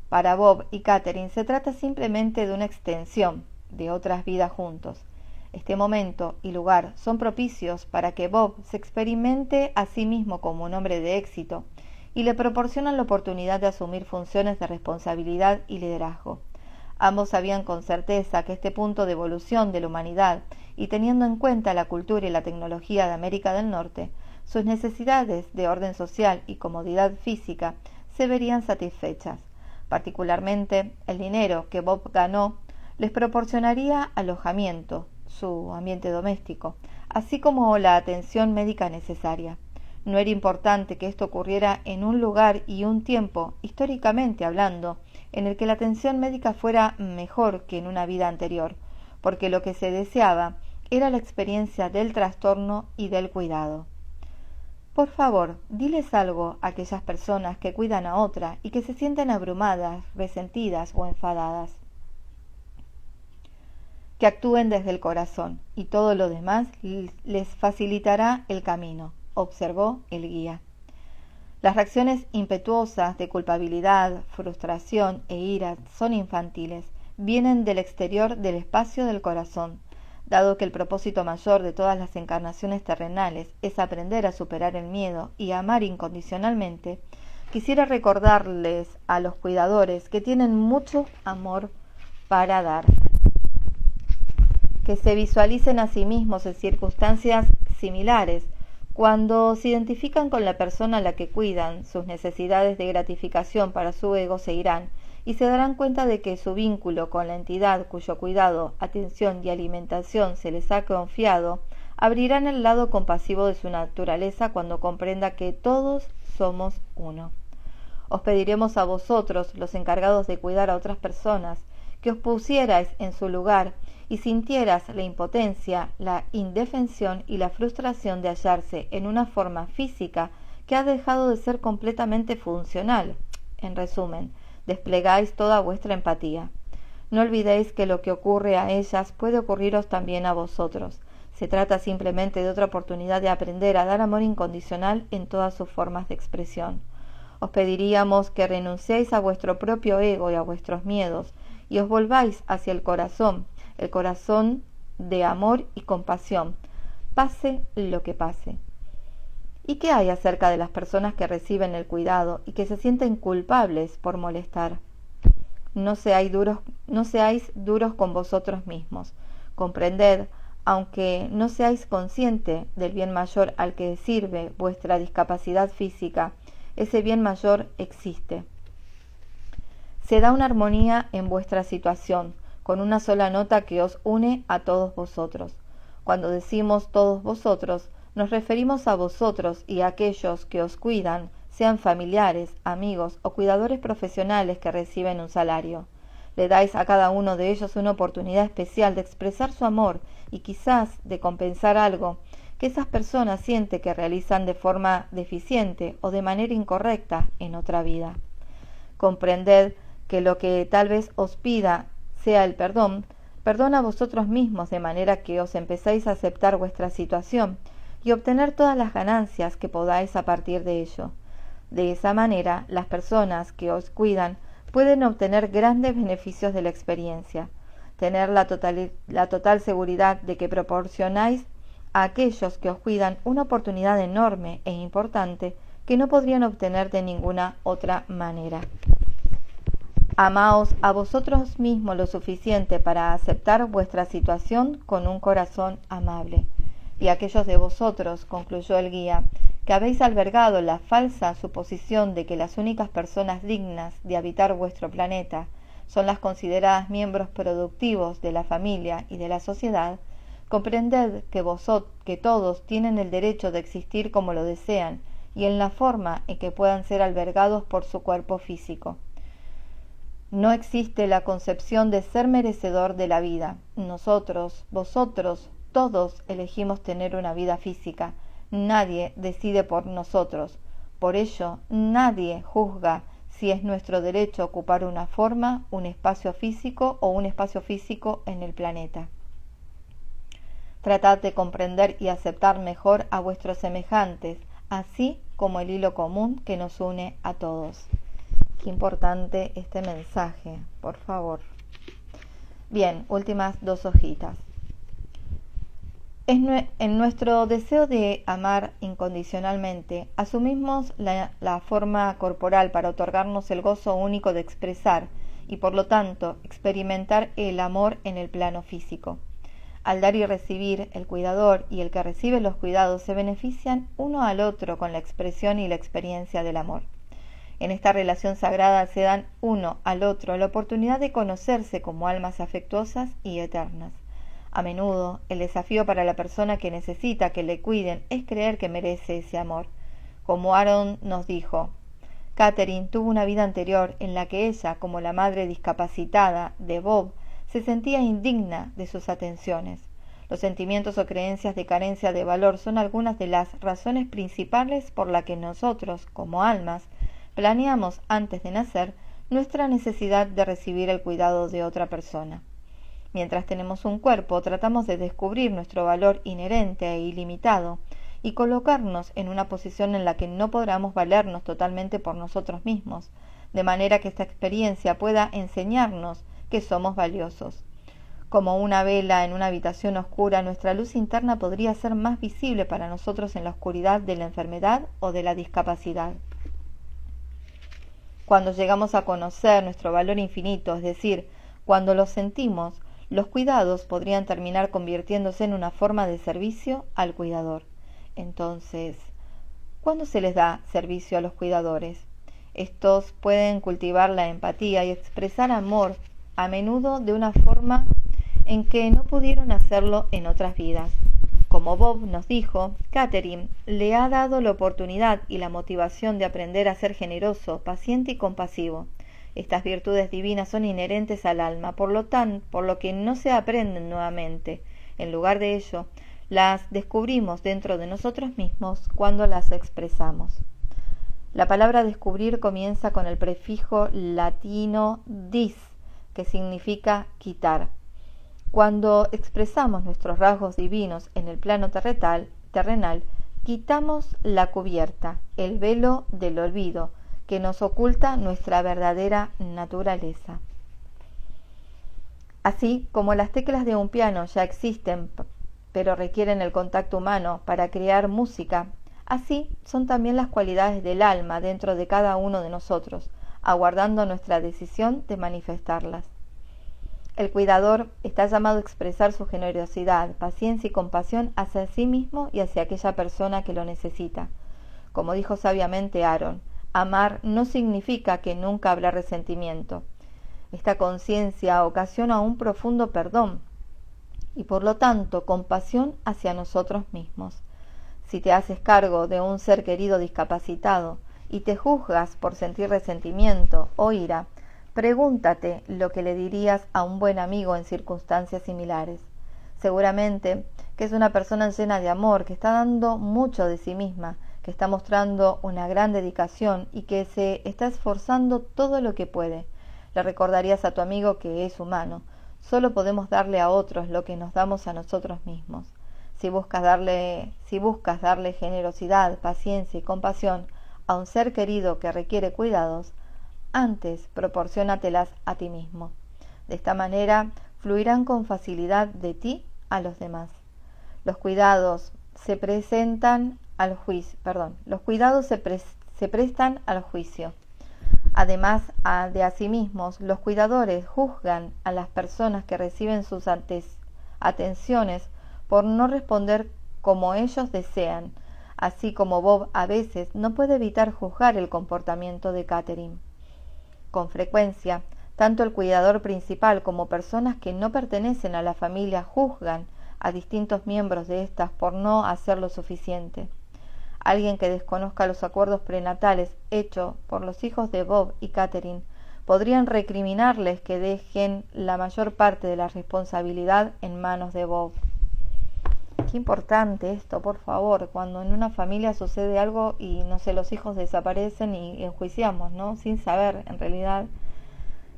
Para Bob y Catherine se trata simplemente de una extensión de otras vidas juntos. Este momento y lugar son propicios para que Bob se experimente a sí mismo como un hombre de éxito y le proporcionan la oportunidad de asumir funciones de responsabilidad y liderazgo. Ambos sabían con certeza que este punto de evolución de la humanidad, y teniendo en cuenta la cultura y la tecnología de América del Norte, sus necesidades de orden social y comodidad física se verían satisfechas. Particularmente, el dinero que Bob ganó les proporcionaría alojamiento, su ambiente doméstico, así como la atención médica necesaria. No era importante que esto ocurriera en un lugar y un tiempo, históricamente hablando, en el que la atención médica fuera mejor que en una vida anterior, porque lo que se deseaba era la experiencia del trastorno y del cuidado. Por favor, diles algo a aquellas personas que cuidan a otra y que se sienten abrumadas, resentidas o enfadadas. Que actúen desde el corazón y todo lo demás les facilitará el camino, observó el guía. Las reacciones impetuosas de culpabilidad, frustración e ira son infantiles, vienen del exterior del espacio del corazón. Dado que el propósito mayor de todas las encarnaciones terrenales es aprender a superar el miedo y a amar incondicionalmente, quisiera recordarles a los cuidadores que tienen mucho amor para dar. Que se visualicen a sí mismos en circunstancias similares. Cuando se identifican con la persona a la que cuidan, sus necesidades de gratificación para su ego se irán y se darán cuenta de que su vínculo con la entidad cuyo cuidado, atención y alimentación se les ha confiado, abrirán el lado compasivo de su naturaleza cuando comprenda que todos somos uno. Os pediremos a vosotros, los encargados de cuidar a otras personas, que os pusierais en su lugar y sintieras la impotencia, la indefensión y la frustración de hallarse en una forma física que ha dejado de ser completamente funcional. En resumen, desplegáis toda vuestra empatía. No olvidéis que lo que ocurre a ellas puede ocurriros también a vosotros. Se trata simplemente de otra oportunidad de aprender a dar amor incondicional en todas sus formas de expresión. Os pediríamos que renunciéis a vuestro propio ego y a vuestros miedos, y os volváis hacia el corazón de amor y compasión, pase lo que pase. ¿Y qué hay acerca de las personas que reciben el cuidado y que se sienten culpables por molestar? No seáis duros con vosotros mismos. Comprended, aunque no seáis consciente del bien mayor al que sirve vuestra discapacidad física, ese bien mayor existe. Se da una armonía en vuestra situación, con una sola nota que os une a todos vosotros. Cuando decimos todos vosotros, nos referimos a vosotros y a aquellos que os cuidan, sean familiares, amigos o cuidadores profesionales que reciben un salario. Le dais a cada uno de ellos una oportunidad especial de expresar su amor y quizás de compensar algo que esas personas sienten que realizan de forma deficiente o de manera incorrecta en otra vida. Comprended que lo que tal vez os pida sea el perdón, perdona a vosotros mismos de manera que os empecéis a aceptar vuestra situación y obtener todas las ganancias que podáis a partir de ello. De esa manera, las personas que os cuidan pueden obtener grandes beneficios de la experiencia, tener la total seguridad de que proporcionáis a aquellos que os cuidan una oportunidad enorme e importante que no podrían obtener de ninguna otra manera. Amaos a vosotros mismos lo suficiente para aceptar vuestra situación con un corazón amable. Y aquellos de vosotros, concluyó el guía, que habéis albergado la falsa suposición de que las únicas personas dignas de habitar vuestro planeta son las consideradas miembros productivos de la familia y de la sociedad, comprended que todos tienen el derecho de existir como lo desean y en la forma en que puedan ser albergados por su cuerpo físico. No existe la concepción de ser merecedor de la vida. Nosotros, vosotros, todos elegimos tener una vida física. Nadie decide por nosotros. Por ello, nadie juzga si es nuestro derecho ocupar una forma, un espacio físico o un espacio físico en el planeta. Tratad de comprender y aceptar mejor a vuestros semejantes, así como el hilo común que nos une a todos. Qué importante este mensaje, por favor. Bien, últimas 2 hojitas. En nuestro deseo de amar incondicionalmente, asumimos la forma corporal para otorgarnos el gozo único de expresar y, por lo tanto, experimentar el amor en el plano físico. Al dar y recibir, el cuidador y el que recibe los cuidados se benefician uno al otro con la expresión y la experiencia del amor. En esta relación sagrada se dan uno al otro la oportunidad de conocerse como almas afectuosas y eternas. A menudo, el desafío para la persona que necesita que le cuiden es creer que merece ese amor. Como Aaron nos dijo, Catherine tuvo una vida anterior en la que ella, como la madre discapacitada de Bob, se sentía indigna de sus atenciones. Los sentimientos o creencias de carencia de valor son algunas de las razones principales por las que nosotros, como almas, planeamos antes de nacer nuestra necesidad de recibir el cuidado de otra persona. Mientras tenemos un cuerpo, tratamos de descubrir nuestro valor inherente e ilimitado y colocarnos en una posición en la que no podamos valernos totalmente por nosotros mismos, de manera que esta experiencia pueda enseñarnos que somos valiosos. Como una vela en una habitación oscura, nuestra luz interna podría ser más visible para nosotros en la oscuridad de la enfermedad o de la discapacidad. Cuando llegamos a conocer nuestro valor infinito, es decir, cuando lo sentimos, los cuidados podrían terminar convirtiéndose en una forma de servicio al cuidador. Entonces, ¿cuándo se les da servicio a los cuidadores? Estos pueden cultivar la empatía y expresar amor, a menudo de una forma en que no pudieron hacerlo en otras vidas. Como Bob nos dijo, Catherine le ha dado la oportunidad y la motivación de aprender a ser generoso, paciente y compasivo. Estas virtudes divinas son inherentes al alma, por lo que no se aprenden nuevamente. En lugar de ello, las descubrimos dentro de nosotros mismos cuando las expresamos. La palabra descubrir comienza con el prefijo latino dis, que significa quitar. Cuando expresamos nuestros rasgos divinos en el plano terrenal, quitamos la cubierta, el velo del olvido, que nos oculta nuestra verdadera naturaleza. Así como las teclas de un piano ya existen pero requieren el contacto humano para crear música. Así son también las cualidades del alma dentro de cada uno de nosotros, aguardando nuestra decisión de manifestarlas. El cuidador está llamado a expresar su generosidad, paciencia y compasión hacia sí mismo y hacia aquella persona que lo necesita. Como dijo sabiamente Aaron, amar no significa que nunca habrá resentimiento. Esta conciencia ocasiona un profundo perdón y por lo tanto compasión hacia nosotros mismos. Si te haces cargo de un ser querido discapacitado y te juzgas por sentir resentimiento o ira, pregúntate lo que le dirías a un buen amigo en circunstancias similares. Seguramente que es una persona llena de amor, que está dando mucho de sí misma, que está mostrando una gran dedicación y que se está esforzando todo lo que puede. Le recordarías a tu amigo que es humano. Solo podemos darle a otros lo que nos damos a nosotros mismos. Si buscas darle generosidad, paciencia y compasión a un ser querido que requiere cuidados, antes proporciónatelas a ti mismo. De esta manera fluirán con facilidad de ti a los demás. Los cuidados se prestan al juicio. Además de a sí mismos, los cuidadores juzgan a las personas que reciben sus atenciones por no responder como ellos desean, así como Bob a veces no puede evitar juzgar el comportamiento de Catherine. Con frecuencia, tanto el cuidador principal como personas que no pertenecen a la familia juzgan a distintos miembros de estas por no hacer lo suficiente. Alguien que desconozca los acuerdos prenatales hechos por los hijos de Bob y Catherine podrían recriminarles que dejen la mayor parte de la responsabilidad en manos de Bob. Qué importante esto, por favor, cuando en una familia sucede algo y no sé, los hijos desaparecen y enjuiciamos, ¿no? Sin saber en realidad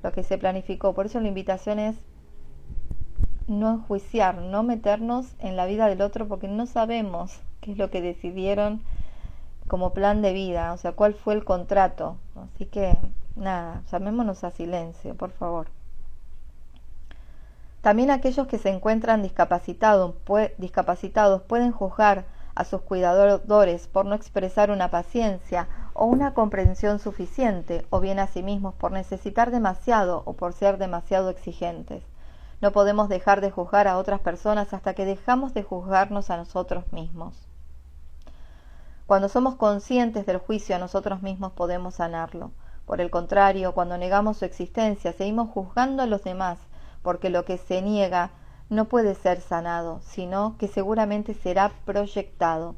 lo que se planificó. Por eso la invitación es no enjuiciar, no meternos en la vida del otro porque no sabemos qué es lo que decidieron como plan de vida, o sea, cuál fue el contrato. Así que nada, llamémonos a silencio, por favor. También aquellos que se encuentran discapacitados pueden juzgar a sus cuidadores por no expresar una paciencia o una comprensión suficiente, o bien a sí mismos por necesitar demasiado o por ser demasiado exigentes. No podemos dejar de juzgar a otras personas hasta que dejamos de juzgarnos a nosotros mismos. Cuando somos conscientes del juicio a nosotros mismos podemos sanarlo. Por el contrario, cuando negamos su existencia, seguimos juzgando a los demás, porque lo que se niega no puede ser sanado, sino que seguramente será proyectado.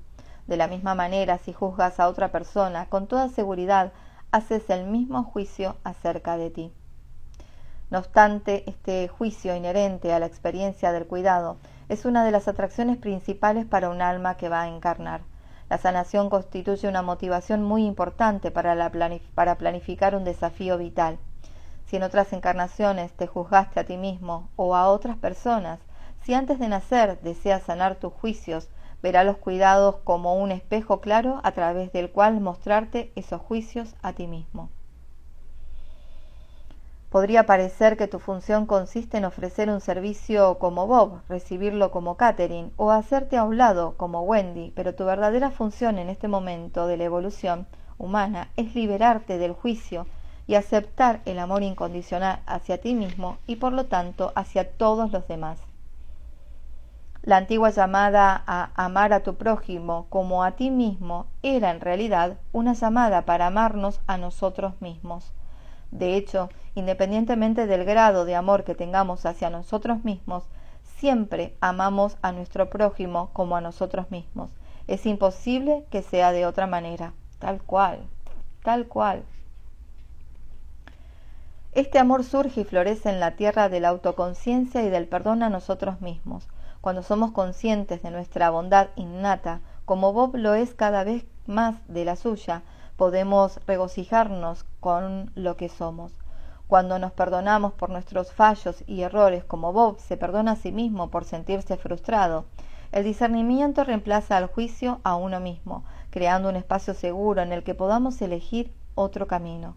De la misma manera, si juzgas a otra persona, con toda seguridad haces el mismo juicio acerca de ti. No obstante, este juicio inherente a la experiencia del cuidado es una de las atracciones principales para un alma que va a encarnar. La sanación constituye una motivación muy importante para planificar un desafío vital. Si en otras encarnaciones te juzgaste a ti mismo o a otras personas, si antes de nacer deseas sanar tus juicios, verá los cuidados como un espejo claro a través del cual mostrarte esos juicios a ti mismo. Podría parecer que tu función consiste en ofrecer un servicio como Bob, recibirlo como Catherine o hacerte a un lado como Wendy, pero tu verdadera función en este momento de la evolución humana es liberarte del juicio y aceptar el amor incondicional hacia ti mismo y por lo tanto hacia todos los demás. La antigua llamada a amar a tu prójimo como a ti mismo era en realidad una llamada para amarnos a nosotros mismos. De hecho, independientemente del grado de amor que tengamos hacia nosotros mismos, siempre amamos a nuestro prójimo como a nosotros mismos. Es imposible que sea de otra manera. Tal cual, tal cual. Este amor surge y florece en la tierra de la autoconciencia y del perdón a nosotros mismos. Cuando somos conscientes de nuestra bondad innata, como Bob lo es cada vez más de la suya, podemos regocijarnos con lo que somos. Cuando nos perdonamos por nuestros fallos y errores, como Bob se perdona a sí mismo por sentirse frustrado, el discernimiento reemplaza al juicio a uno mismo, creando un espacio seguro en el que podamos elegir otro camino.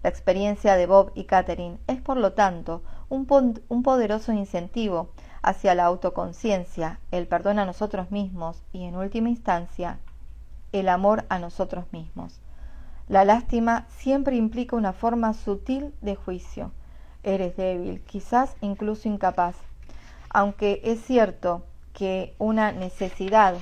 La experiencia de Bob y Catherine es, por lo tanto, un poderoso incentivo hacia la autoconciencia, el perdón a nosotros mismos y, en última instancia, el amor a nosotros mismos. La lástima siempre implica una forma sutil de juicio. Eres débil, quizás incluso incapaz. Aunque es cierto que una necesidad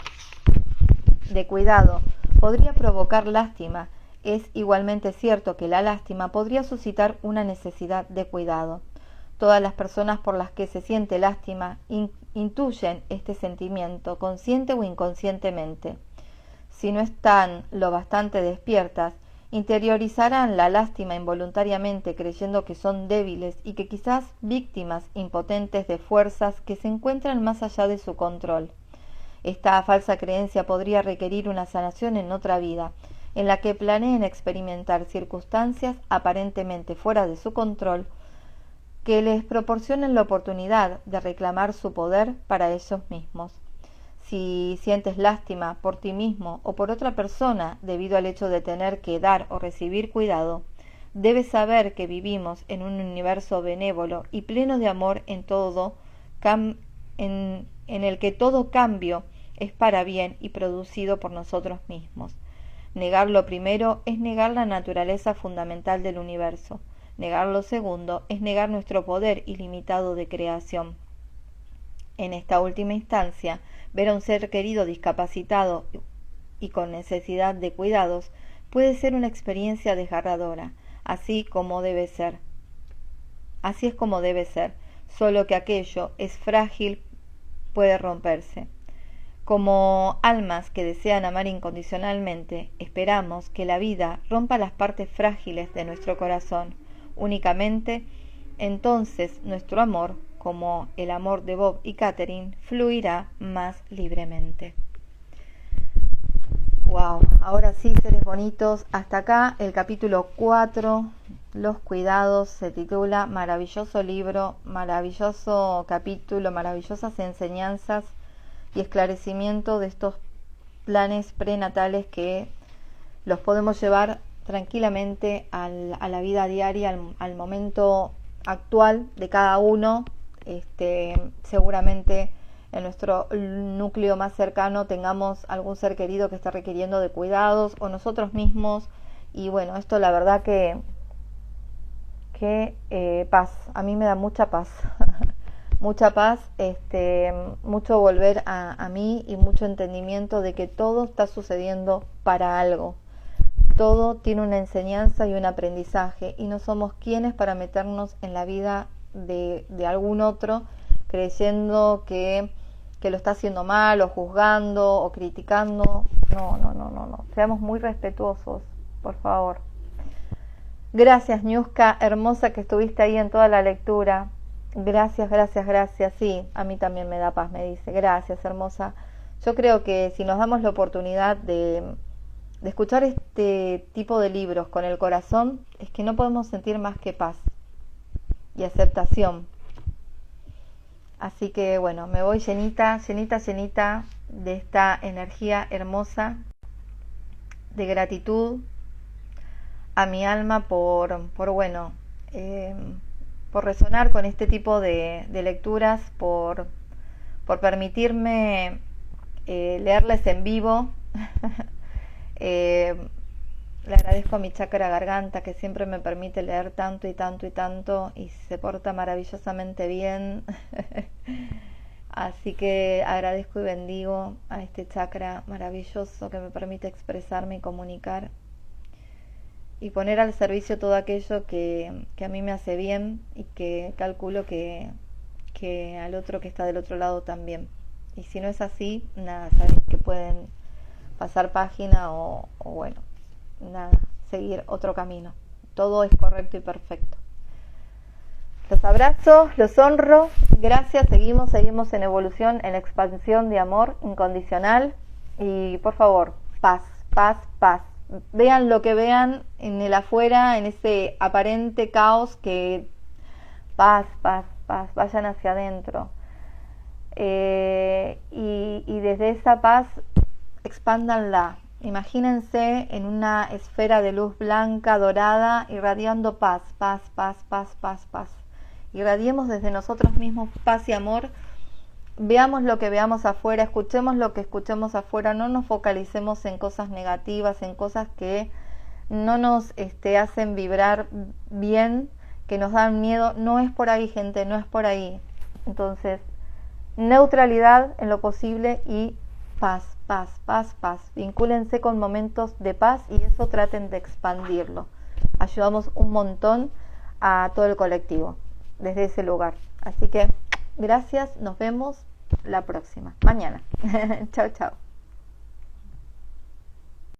de cuidado podría provocar lástima, es igualmente cierto que la lástima podría suscitar una necesidad de cuidado. Todas las personas por las que se siente lástima intuyen este sentimiento, consciente o inconscientemente. Si no están lo bastante despiertas, interiorizarán la lástima involuntariamente, creyendo que son débiles y que quizás víctimas impotentes de fuerzas que se encuentran más allá de su control. Esta falsa creencia podría requerir una sanación en otra vida, en la que planeen experimentar circunstancias aparentemente fuera de su control, que les proporcionen la oportunidad de reclamar su poder para ellos mismos. Si sientes lástima por ti mismo o por otra persona debido al hecho de tener que dar o recibir cuidado, debes saber que vivimos en un universo benévolo y pleno de amor en el que todo cambio es para bien y producido por nosotros mismos. Negar lo primero es negar la naturaleza fundamental del universo. Negar lo segundo es negar nuestro poder ilimitado de creación. En esta última instancia, ver a un ser querido discapacitado y con necesidad de cuidados puede ser una experiencia desgarradora, así es como debe ser. Solo que aquello es frágil, puede romperse. Como almas que desean amar incondicionalmente, esperamos que la vida rompa las partes frágiles de nuestro corazón. Únicamente entonces nuestro amor, como el amor de Bob y Catherine, fluirá más libremente. Wow, ahora sí, seres bonitos, hasta acá el capítulo 4, Los cuidados, se titula. Maravilloso libro, maravilloso capítulo, maravillosas enseñanzas y esclarecimiento de estos planes prenatales que los podemos llevar tranquilamente a la vida diaria, al momento actual de cada uno. Seguramente en nuestro núcleo más cercano tengamos algún ser querido que esté requiriendo de cuidados, o nosotros mismos, y bueno, esto la verdad que paz, a mí me da mucha paz. Mucha paz, mucho volver a mí y mucho entendimiento de que todo está sucediendo para algo. Todo tiene una enseñanza y un aprendizaje, y no somos quienes para meternos en la vida de algún otro creyendo que lo está haciendo mal, o juzgando o criticando. No. Seamos muy respetuosos, por favor. Gracias, Ñusca, hermosa, que estuviste ahí en toda la lectura. Gracias. Sí, a mí también me da paz, me dice. Gracias, hermosa. Yo creo que si nos damos la oportunidad de escuchar este tipo de libros con el corazón, es que no podemos sentir más que paz y aceptación. Así que bueno, me voy llenita de esta energía hermosa, de gratitud a mi alma por resonar con este tipo de lecturas, por permitirme leerles en vivo. Le agradezco a mi chakra garganta, que siempre me permite leer tanto y se porta maravillosamente bien. Así que agradezco y bendigo a este chakra maravilloso que me permite expresarme y comunicar, y poner al servicio todo aquello que a mí me hace bien, y que calculo que al otro que está del otro lado también. Y si no es así, nada, saben que pueden pasar página o bueno, nada, seguir otro camino. Todo es correcto y perfecto. Los abrazo, los honro. Gracias, seguimos en evolución, en expansión de amor incondicional. Y por favor, paz. Vean lo que vean en el afuera, en ese aparente caos, que paz, vayan hacia adentro. Y desde esa paz, expándanla. Imagínense en una esfera de luz blanca, dorada, irradiando paz. Irradiemos desde nosotros mismos paz y amor veamos lo que veamos afuera, escuchemos lo que escuchemos afuera, no nos focalicemos en cosas negativas, en cosas que no nos hacen vibrar bien, que nos dan miedo. No es por ahí, gente, no es por ahí. Entonces, neutralidad en lo posible y paz, paz, paz, paz. Vincúlense con momentos de paz y eso traten de expandirlo. Ayudamos un montón a todo el colectivo desde ese lugar. Así que gracias, nos vemos la próxima, mañana. Chao, chao.